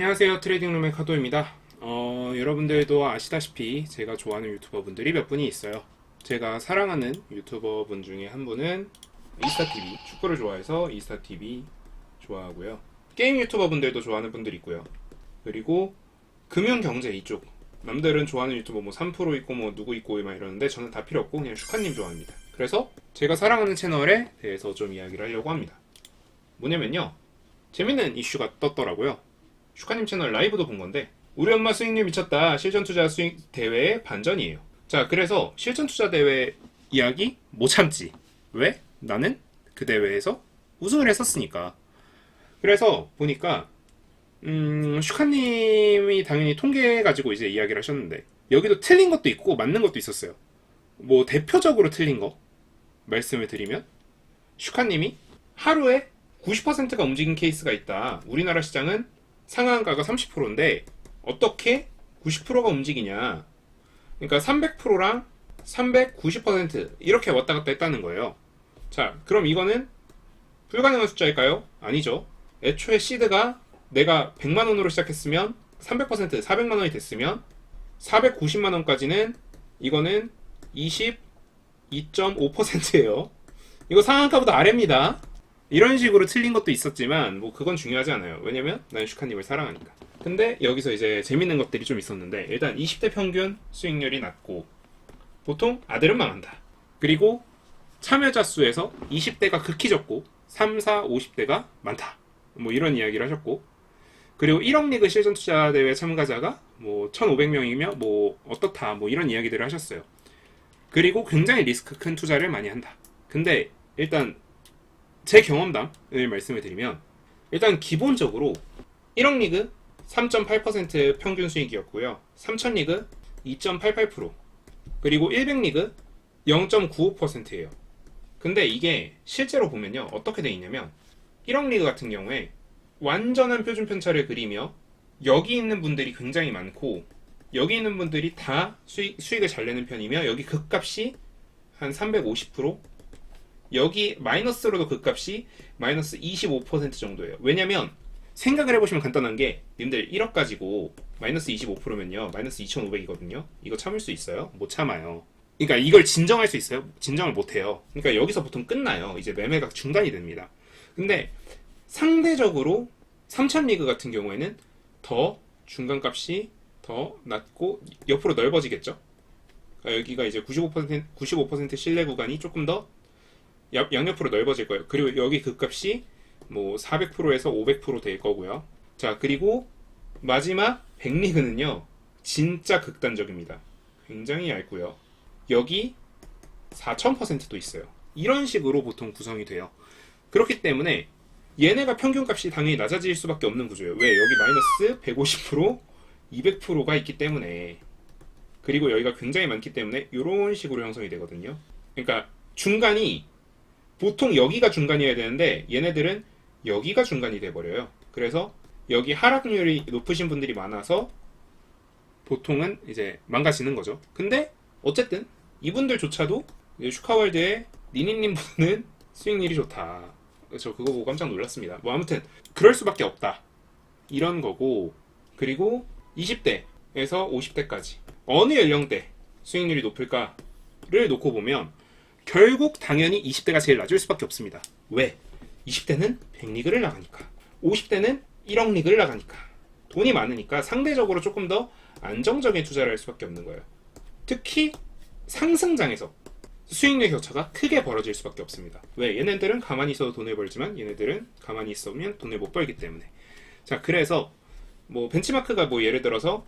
안녕하세요. 트레이딩룸의 카도입니다. 여러분들도 아시다시피 제가 좋아하는 유튜버 분들이 몇 분이 있어요. 제가 사랑하는 유튜버 분 중에 한 분은 이스타TV, 축구를 좋아해서 이스타TV 좋아하고요. 게임 유튜버 분들도 좋아하는 분들이 있고요. 그리고 금융경제 이쪽, 남들은 좋아하는 유튜버 뭐 3% 있고 뭐 누구 있고 막 이러는데 저는 다 필요 없고 그냥 슈카님 좋아합니다. 그래서 제가 사랑하는 채널에 대해서 좀 이야기를 하려고 합니다. 뭐냐면요, 재밌는 이슈가 떴더라고요. 슈카님 채널 라이브도 본 건데, 우리 엄마 수익률 미쳤다, 실전투자 수익 대회의 반전이에요. 자, 그래서 실전투자 대회 이야기 못 참지. 왜? 나는 그 대회에서 우승을 했었으니까. 그래서 보니까 슈카님이 당연히 통계 가지고 이제 이야기를 하셨는데, 여기도 틀린 것도 있고 맞는 것도 있었어요. 뭐 대표적으로 틀린 거 말씀을 드리면, 슈카님이 하루에 90%가 움직인 케이스가 있다. 우리나라 시장은 상한가가 30%인데 어떻게 90%가 움직이냐. 그러니까 300%랑 390% 이렇게 왔다 갔다 했다는 거예요. 자, 그럼 이거는 불가능한 숫자일까요? 아니죠. 애초에 시드가 내가 100만 원으로 시작했으면 300% 400만 원이 됐으면 490만 원까지는 이거는 22.5%예요. 이거 상한가보다 아래입니다. 이런 식으로 틀린 것도 있었지만 뭐 그건 중요하지 않아요. 왜냐면 난 슈카님을 사랑하니까. 근데 여기서 이제 재밌는 것들이 좀 있었는데, 일단 20대 평균 수익률이 낮고 보통 아들은 망한다. 그리고 참여자 수에서 20대가 극히 적고 3, 4, 50대가 많다. 뭐 이런 이야기를 하셨고, 그리고 1억 리그 실전 투자 대회 참가자가 뭐 1,500명이며 뭐 어떻다 뭐 이런 이야기들을 하셨어요. 그리고 굉장히 리스크 큰 투자를 많이 한다. 근데 일단 제 경험담을 말씀을 드리면, 일단 기본적으로 1억 리그 3.8% 평균 수익이었고요. 3천 리그 2.88%, 그리고 100 리그 0.95%예요. 근데 이게 실제로 보면요, 어떻게 돼 있냐면 1억 리그 같은 경우에 완전한 표준 편차를 그리며 여기 있는 분들이 굉장히 많고 여기 있는 분들이 다 수익을 잘 내는 편이며, 여기 극값이 한 350%, 여기 마이너스로도 극값이 마이너스 25% 정도예요. 왜냐면 생각을 해보시면 간단한 게, 님들 1억 가지고 마이너스 25%면요 마이너스 2,500이거든요. 이거 참을 수 있어요? 못 참아요. 그러니까 이걸 진정할 수 있어요? 진정을 못해요. 그러니까 여기서 보통 끝나요. 이제 매매가 중단이 됩니다. 근데 상대적으로 3천 리그 같은 경우에는 더 중간값이 더 낮고 옆으로 넓어지겠죠. 그러니까 여기가 이제 95% 신뢰 구간이 조금 더 양옆으로 넓어질 거예요. 그리고 여기 극값이 뭐 400%에서 500% 될 거고요. 자, 그리고 마지막 100리그는요 진짜 극단적입니다. 굉장히 얇고요. 여기 4000%도 있어요. 이런 식으로 보통 구성이 돼요. 그렇기 때문에 얘네가 평균값이 당연히 낮아질 수밖에 없는 구조예요. 왜? 여기 마이너스 150%, 200%가 있기 때문에, 그리고 여기가 굉장히 많기 때문에 이런 식으로 형성이 되거든요. 그러니까 중간이 보통 여기가 중간이어야 되는데 얘네들은 여기가 중간이 돼버려요. 그래서 여기 하락률이 높으신 분들이 많아서 보통은 이제 망가지는 거죠. 근데 어쨌든 이분들조차도 슈카월드의 니니님 분은 수익률이 좋다. 저 그거 보고 깜짝 놀랐습니다. 뭐 아무튼 그럴 수밖에 없다, 이런 거고. 그리고 20대에서 50대까지 어느 연령대 수익률이 높을까를 놓고 보면 결국 당연히 20대가 제일 낮을 수밖에 없습니다. 왜? 20대는 100리그를 나가니까, 50대는 1억 리그를 나가니까, 돈이 많으니까 상대적으로 조금 더 안정적인 투자를 할 수밖에 없는 거예요. 특히 상승장에서 수익률 격차가 크게 벌어질 수밖에 없습니다. 왜? 얘네들은 가만히 있어도 돈을 벌지만 얘네들은 가만히 있으면 돈을 못 벌기 때문에. 자, 그래서 뭐 벤치마크가 뭐 예를 들어서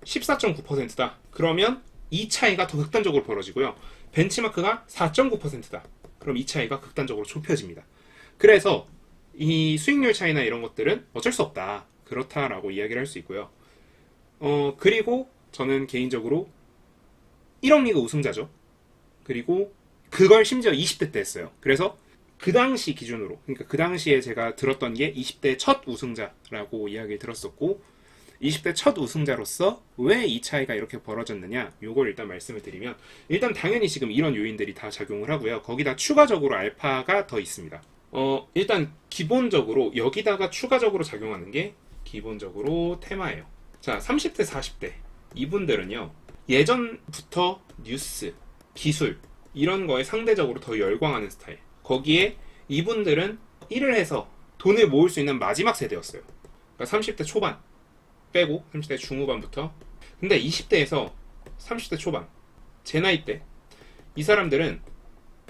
14.9%다. 그러면 이 차이가 더 극단적으로 벌어지고요. 벤치마크가 4.9%다. 그럼 이 차이가 극단적으로 좁혀집니다. 그래서 이 수익률 차이나 이런 것들은 어쩔 수 없다, 그렇다라고 이야기를 할 수 있고요. 그리고 저는 개인적으로 1억 리그 우승자죠. 그리고 그걸 심지어 20대 때 했어요. 그래서 그 당시 기준으로, 그러니까 그 당시에 제가 들었던 게 20대 첫 우승자라고 이야기를 들었었고, 20대 첫 우승자로서 왜 이 차이가 이렇게 벌어졌느냐, 요걸 일단 말씀을 드리면, 일단 당연히 지금 이런 요인들이 다 작용을 하고요. 거기다 추가적으로 알파가 더 있습니다. 일단 기본적으로 여기다가 추가적으로 작용하는 게 기본적으로 테마예요. 자, 30대, 40대. 이분들은요, 예전부터 뉴스, 기술, 이런 거에 상대적으로 더 열광하는 스타일. 거기에 이분들은 일을 해서 돈을 모을 수 있는 마지막 세대였어요. 그러니까 30대 초반 빼고 30대 중후반부터. 근데 20대에서 30대 초반, 제 나이 때 이 사람들은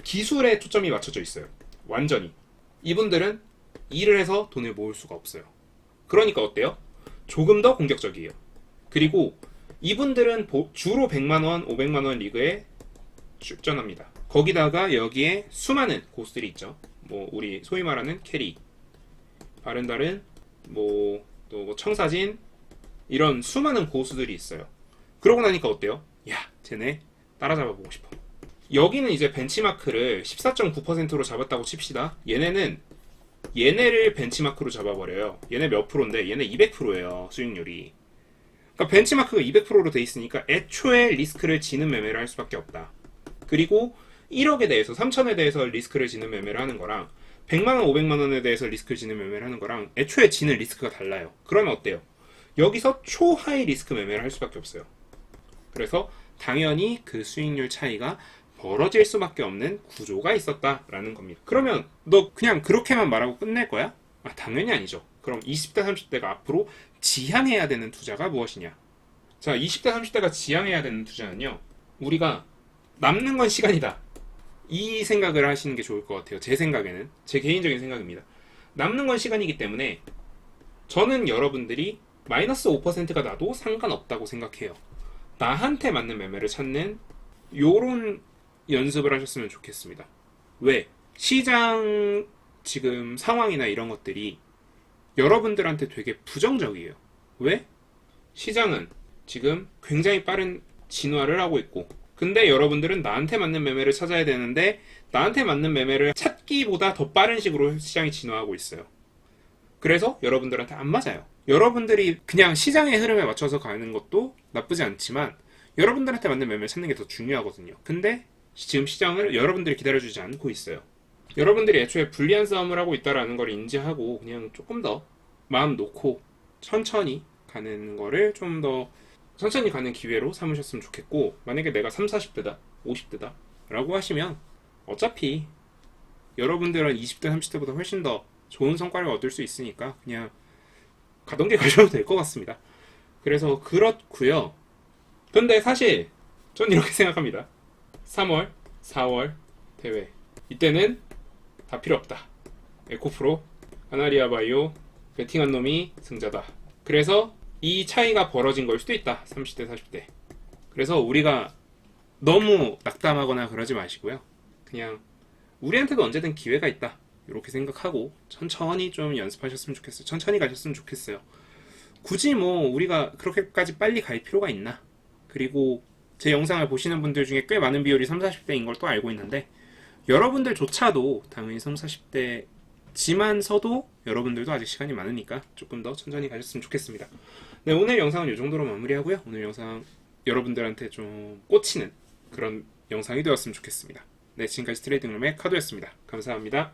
기술에 초점이 맞춰져 있어요. 완전히. 이분들은 일을 해서 돈을 모을 수가 없어요. 그러니까 어때요? 조금 더 공격적이에요. 그리고 이분들은 주로 100만원, 500만원 리그에 출전합니다. 거기다가 여기에 수많은 고수들이 있죠. 뭐 우리 소위 말하는 캐리, 바른다른, 또 청사진, 이런 수많은 고수들이 있어요. 그러고 나니까 어때요? 야, 쟤네 따라잡아보고 싶어. 여기는 이제 벤치마크를 14.9%로 잡았다고 칩시다. 얘네를 벤치마크로 잡아버려요. 얘네 몇 프로인데 얘네 200%예요. 수익률이. 그러니까 벤치마크가 200%로 돼 있으니까 애초에 리스크를 지는 매매를 할 수밖에 없다. 그리고 1억에 대해서 3천에 대해서 리스크를 지는 매매를 하는 거랑 100만원, 500만원에 대해서 리스크를 지는 매매를 하는 거랑 애초에 지는 리스크가 달라요. 그러면 어때요? 여기서 초하이 리스크 매매를 할 수밖에 없어요. 그래서 당연히 그 수익률 차이가 벌어질 수밖에 없는 구조가 있었다라는 겁니다. 그러면 너 그냥 그렇게만 말하고 끝낼 거야? 당연히 아니죠. 그럼 20대, 30대가 앞으로 지향해야 되는 투자가 무엇이냐? 자, 20대, 30대가 지향해야 되는 투자는요, 우리가 남는 건 시간이다, 이 생각을 하시는 게 좋을 것 같아요. 제 생각에는, 제 개인적인 생각입니다. 남는 건 시간이기 때문에 저는 여러분들이 마이너스 5%가 나도 상관없다고 생각해요. 나한테 맞는 매매를 찾는 요런 연습을 하셨으면 좋겠습니다. 왜? 시장 지금 상황이나 이런 것들이 여러분들한테 되게 부정적이에요. 왜? 시장은 지금 굉장히 빠른 진화를 하고 있고, 근데 여러분들은 나한테 맞는 매매를 찾아야 되는데 나한테 맞는 매매를 찾기보다 더 빠른 식으로 시장이 진화하고 있어요. 그래서 여러분들한테 안 맞아요. 여러분들이 그냥 시장의 흐름에 맞춰서 가는 것도 나쁘지 않지만 여러분들한테 맞는 매매를 찾는 게 더 중요하거든요. 근데 지금 시장을 여러분들이 기다려주지 않고 있어요. 여러분들이 애초에 불리한 싸움을 하고 있다는 걸 인지하고 그냥 조금 더 마음 놓고 천천히 가는 거를 좀 더 천천히 가는 기회로 삼으셨으면 좋겠고, 만약에 내가 30, 40대다, 50대다 라고 하시면 어차피 여러분들은 20대, 30대보다 훨씬 더 좋은 성과를 얻을 수 있으니까 그냥 가던 길 가셔도 될 것 같습니다. 그래서 그렇고요. 근데 사실 전 이렇게 생각합니다. 3월, 4월 대회, 이때는 다 필요 없다. 에코프로, 카나리아 바이오, 베팅한 놈이 승자다. 그래서 이 차이가 벌어진 걸 수도 있다. 30대, 40대. 그래서 우리가 너무 낙담하거나 그러지 마시고요. 그냥 우리한테도 언제든 기회가 있다, 이렇게 생각하고 천천히 좀 연습하셨으면 좋겠어요. 천천히 가셨으면 좋겠어요. 굳이 우리가 그렇게까지 빨리 갈 필요가 있나? 그리고 제 영상을 보시는 분들 중에 꽤 많은 비율이 30, 40대인 걸 또 알고 있는데, 여러분들조차도 당연히 30, 40대지만서도 여러분들도 아직 시간이 많으니까 조금 더 천천히 가셨으면 좋겠습니다. 네, 오늘 영상은 이 정도로 마무리하고요. 오늘 영상 여러분들한테 좀 꽂히는 그런 영상이 되었으면 좋겠습니다. 네, 지금까지 트레이딩룸의 카도였습니다. 감사합니다.